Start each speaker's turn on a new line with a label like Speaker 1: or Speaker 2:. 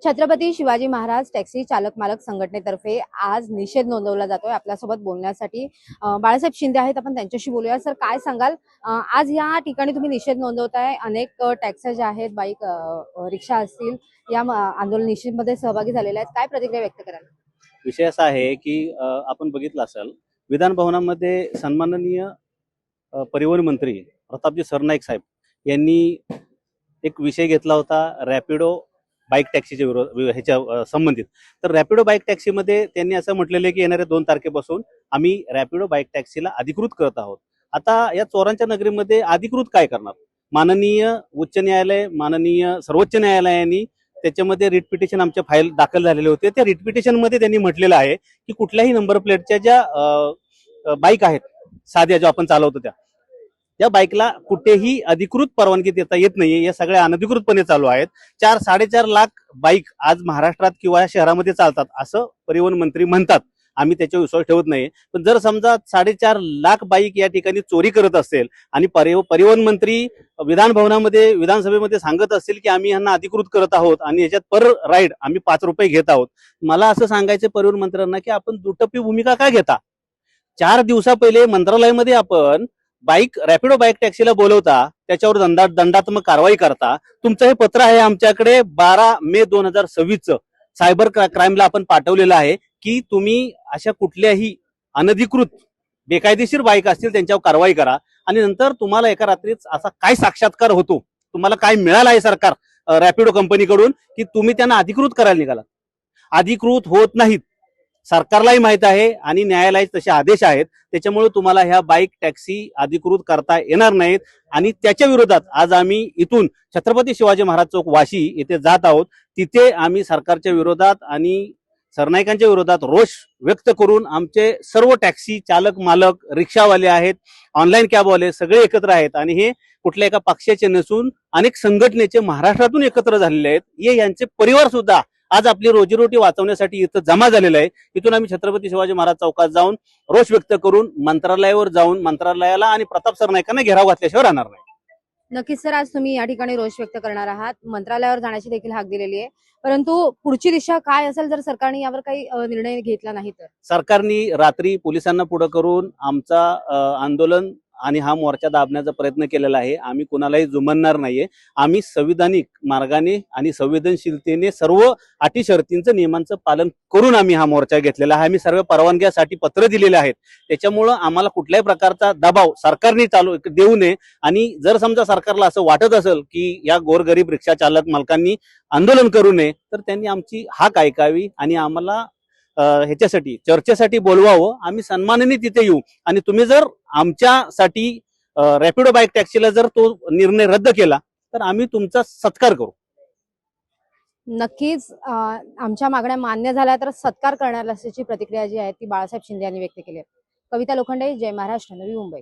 Speaker 1: Chhatrapati Shivaji Maharaj taxi चालक मालक संघटनेतर्फे आज निषेध नोंदवला जातोय। आपल्यासोबत बोलण्यासाठी बाळासाहेब शिंदे आहेत, आपण त्यांच्याशी बोलूया। सर, काय सांगाल, आज या ठिकाणी तुम्ही निषेध नोंदवताय, अनेक टॅक्सी ज्या आहेत, बाईक, रिक्षा असतील, या आंदोलन निषेधमध्ये सहभागी झालेले आहेत, काय प्रतिक्रिया व्यक्त कराल?
Speaker 2: विषय असा आहे की आपण बघितलं असाल, विधान भवनामध्ये सन्माननीय परिवहन मंत्री प्रतापजी सरनाईक साहेब यांनी एक विषय घेतला होता रॅपिडो बाईक टॅक्सीच्या ह्याच्या संबंधित। तर रॅपिडो बाईक टॅक्सीमध्ये त्यांनी असं म्हटलेलं आहे की येणाऱ्या 2 तारखेपासून आम्ही रॅपिडो बाईक टॅक्सीला अधिकृत करत आहोत। आता या चोरांच्या नगरीमध्ये अधिकृत काय करणार? माननीय उच्च न्यायालय, माननीय सर्वोच्च न्यायालयाने त्याच्यामध्ये रिट पिटिशन आमच्या फाईल दाखल झालेले होते। त्या रिट पिटिशन मध्ये त्यांनी म्हटलेलं आहे की कुठल्याही नंबर प्लेटच्या ज्या बाईक आहेत, साध्या ज्या आपण चालवतो त्या बाईकला कुठेही अधिकृत परवानगी देता येत नाहीये। या सगळ्या अनधिकृतपणे चालू आहेत। 4-4.5 लाख बाईक आज महाराष्ट्रात किंवा शहरामध्ये चालतात असं परिवहन मंत्री म्हणतात। आम्ही त्याच्यावर विश्वास ठेवत नाही, पण जर समजा 4.5 लाख बाईक या ठिकाणी चोरी करत असेल आणि परिवहन मंत्री विधान भवनामध्ये, विधानसभेमध्ये सांगत असेल की आम्ही यांना अधिकृत करत आहोत आणि याच्यात पर राईड आम्ही 5 रुपये घेत आहोत, मला असं सांगायचं परिवहन मंत्र्यांना की आपण दुटप्पी भूमिका काय घेता? 4 दिवसा पहिले मंत्रालयामध्ये आपण बाईक रॅपिडो बाईक टॅक्सीला बोलवता, त्याच्यावर दंडात्मक कारवाई करता। तुमचं हे पत्र आहे आमच्याकडे 12 मे 2026 सायबर क्राईमला आपण पाठवलेलं आहे की तुम्ही अशा कुठल्याही अनधिकृत बेकायदेशीर बाईक असतील त्यांच्यावर कारवाई करा। आणि नंतर तुम्हाला एका रात्रीच असा काय साक्षात्कार होतो, तुम्हाला काय मिळालं आहे सरकार रॅपिडो कंपनीकडून की तुम्ही त्यांना अधिकृत करायला निघाला? अधिकृत होत नाहीत, सरकारलाही माहित आहे आणि न्यायालयाचे तसे आदेश आहेत। त्याच्यामुळे तुम्हाला ह्या बाईक टॅक्सी अधिकृत करता येणार नाहीत आणि त्याच्या विरोधात आज आम्ही इथून छत्रपती शिवाजी महाराज चौक वाशी येथे जात आहोत। तिथे आम्ही सरकारच्या विरोधात आणि सरनाईकांच्या विरोधात रोष व्यक्त करून आमचे सर्व टॅक्सी चालक मालक, रिक्षावाले आहेत, ऑनलाईन कॅबवाले सगळे एकत्र आहेत आणि हे कुठल्या एका पक्षाचे नसून अनेक संघटनेचे महाराष्ट्रातून एकत्र झालेले आहेत। हे यांचे परिवार सुद्धा आज आपली रोजीरोटी वाचवण्यासाठी इथं जमा झालेला आहे। इथून आम्ही छत्रपती शिवाजी महाराज चौकात जाऊन रोष व्यक्त करून मंत्रालयावर जाऊन मंत्रालयाला आणि प्रताप सरनाईकांना घेराव घातल्याशिवाय राहणार नाही।
Speaker 1: नक्कीच सर, आज तुम्ही या ठिकाणी रोष व्यक्त करणार आहात, मंत्रालयावर जाण्याची देखील हाक दिलेली आहे, परंतु पुढची दिशा काय असेल जर सरकारने यावर काही निर्णय घेतला नाही तर?
Speaker 2: सरकारने रात्री पोलिसांना पुढे करून आमचा आंदोलन आणि हा मोर्चा दाबण्याचा प्रयत्न केलेला आहे। आम्ही कुणालाही जुमानणार नाहीये। आम्ही संविधानिक मार्गाने आणि संवेदनशीलतेने सर्व अटी शर्तींचं, नियमांचं पालन करून आम्ही हा मोर्चा घेतलेला आहे। आम्ही सर्व परवानग्यासाठी पत्र दिलेले आहेत। त्याच्यामुळं आम्हाला कुठल्याही प्रकारचा दबाव सरकारने देऊ नये आणि जर समजा सरकारला असं वाटत असेल की या गोरगरीब रिक्षा चालक मालकांनी आंदोलन करू नये तर त्यांनी आमची हाक ऐकावी आणि आम्हाला ह्याच्यासाठी चर्चेसाठी बोलवावं। आम्ही सन्मानाने तिथे येऊ आणि तुम्ही जर आमच्यासाठी रॅपिडो बाईक टॅक्सीला जर तो निर्णय रद्द केला तर आम्ही तुमचा सत्कार करू।
Speaker 1: नक्कीच आमच्या मागण्या मान्य झाल्या तर सत्कार करणार असल्याची प्रतिक्रिया जी आहे ती बाळासाहेब शिंदे यांनी व्यक्त केली आहे। कविता लोखंडे, जय महाराष्ट्र, नवी मुंबई।